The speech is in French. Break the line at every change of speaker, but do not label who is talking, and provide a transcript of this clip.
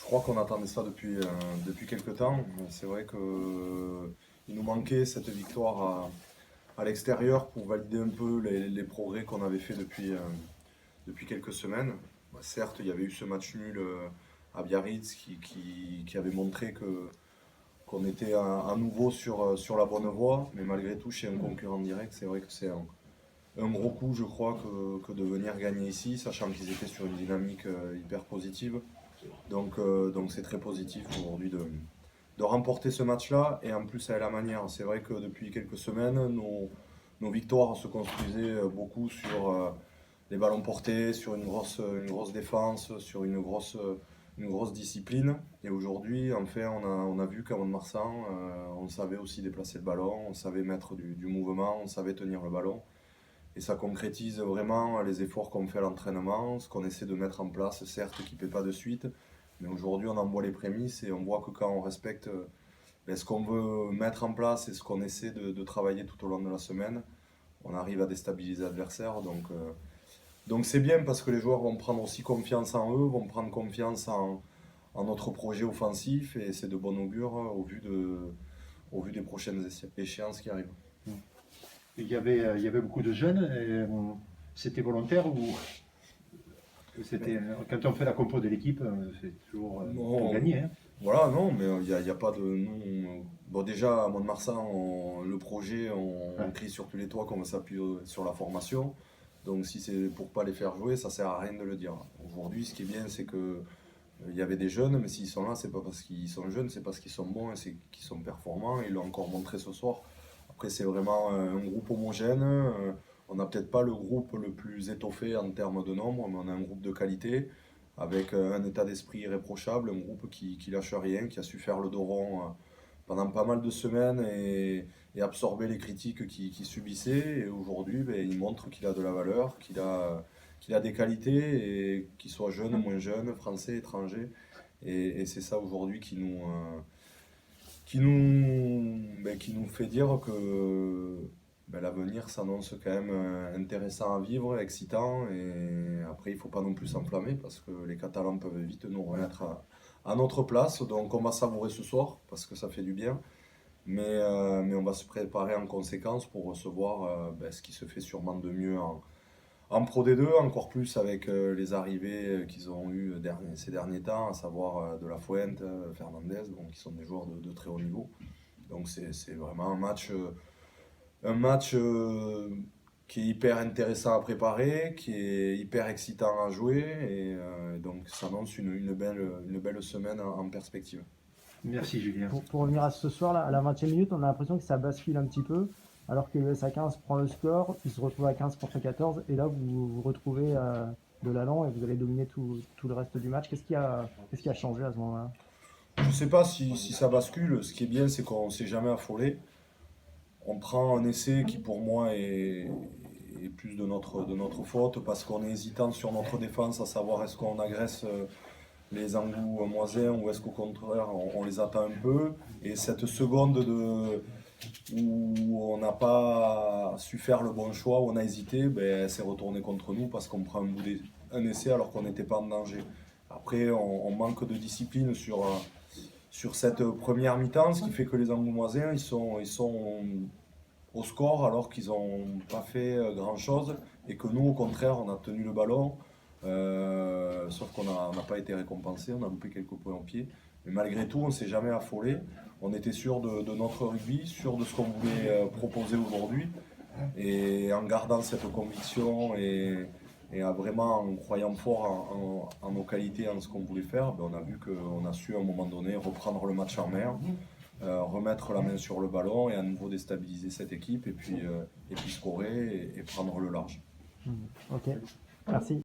crois qu'on attendait ça depuis quelques temps. C'est vrai qu'il nous manquait cette victoire à l'extérieur pour valider un peu les progrès qu'on avait fait depuis quelques semaines. Certes, il y avait eu ce match nul à Biarritz qui avait montré qu'on était à nouveau sur la bonne voie, mais malgré tout, chez un concurrent direct, c'est vrai que c'est un gros coup, je crois, que de venir gagner ici, sachant qu'ils étaient sur une dynamique hyper positive. Donc c'est très positif aujourd'hui de remporter ce match-là, et en plus à la manière. C'est vrai que depuis quelques semaines, nos victoires se construisaient beaucoup sur les ballons portés, sur une grosse défense, sur une grosse discipline. Et aujourd'hui, enfin, on a vu qu'à Mont-de-Marsan, on savait aussi déplacer le ballon, on savait mettre du mouvement, on savait tenir le ballon. Et ça concrétise vraiment les efforts qu'on fait à l'entraînement, ce qu'on essaie de mettre en place, certes qui ne paie pas de suite, mais aujourd'hui on en voit les prémices et on voit que quand on respecte ce qu'on veut mettre en place et ce qu'on essaie de travailler tout au long de la semaine, on arrive à déstabiliser l'adversaire. Donc c'est bien parce que les joueurs vont prendre aussi confiance en eux, vont prendre confiance en notre projet offensif, et c'est de bon augure au vu des prochaines échéances qui arrivent.
Il y avait beaucoup de jeunes. C'était volontaire ou c'était quand on fait la compo de l'équipe, c'est toujours pour gagner, hein.
Voilà, non, mais il n'y a pas de. Bon, déjà, à Mont-de-Marsan, le projet, on crie sur tous les toits qu'on va s'appuyer sur la formation. Donc, si c'est pour pas les faire jouer, ça sert à rien de le dire. Aujourd'hui, ce qui est bien, c'est que il y avait des jeunes, mais s'ils sont là, c'est pas parce qu'ils sont jeunes, c'est parce qu'ils sont bons et c'est qu'ils sont performants. Ils l'ont encore montré ce soir. Après, c'est vraiment un groupe homogène. On n'a peut-être pas le groupe le plus étoffé en termes de nombre, mais on a un groupe de qualité avec un état d'esprit irréprochable, un groupe qui lâche rien, qui a su faire le dos rond pendant pas mal de semaines et absorber les critiques qu'il subissait. Et aujourd'hui, ben, il montre qu'il a de la valeur, qu'il a des qualités, et qu'il soit jeune, moins jeune, français, étranger. Et c'est ça aujourd'hui qui nous fait dire que l'avenir s'annonce quand même intéressant à vivre, excitant. Et après, il ne faut pas non plus s'enflammer parce que les Catalans peuvent vite nous remettre à notre place. Donc on va savourer ce soir parce que ça fait du bien. Mais on va se préparer en conséquence pour recevoir ce qui se fait sûrement de mieux en Pro D2, encore plus avec les arrivées qu'ils ont eues ces derniers temps, à savoir De La Fuente, Fernandez, donc qui sont des joueurs de très haut niveau. Donc c'est vraiment un match qui est hyper intéressant à préparer, qui est hyper excitant à jouer, et donc ça annonce une belle semaine en perspective.
Merci Julien.
Pour revenir à ce soir, là, à la 20e minute, on a l'impression que ça bascule un petit peu, alors que l'US 15 prend le score, il se retrouve à 15 contre 14, et là vous vous retrouvez de l'allant et vous allez dominer tout le reste du match. Qu'est-ce qui a changé à ce moment-là?
Je ne sais pas si ça bascule. Ce qui est bien, c'est qu'on ne s'est jamais affolé. On prend un essai qui pour moi est plus de notre faute parce qu'on est hésitant sur notre défense, à savoir est-ce qu'on agresse les Angoumoisiens ou est-ce qu'au contraire on les attend un peu. Et cette seconde où on n'a pas su faire le bon choix, où on a hésité, elle s'est retournée contre nous parce qu'on prend un essai alors qu'on n'était pas en danger. Après, on manque de discipline sur cette première mi-temps, ce qui fait que les Angoumoisiens ils sont au score alors qu'ils n'ont pas fait grand-chose, et que nous, au contraire, on a tenu le ballon, sauf qu'on n'a pas été récompensé, on a loupé quelques points au pied. Mais malgré tout, on ne s'est jamais affolé. On était sûr de notre rugby, sûr de ce qu'on voulait proposer aujourd'hui. Et en gardant cette conviction et en croyant fort en nos qualités, en ce qu'on voulait faire, on a vu qu'on a su à un moment donné reprendre le match en main. Remettre la main sur le ballon et à nouveau déstabiliser cette équipe et puis scorer et prendre le large.
Ok, merci.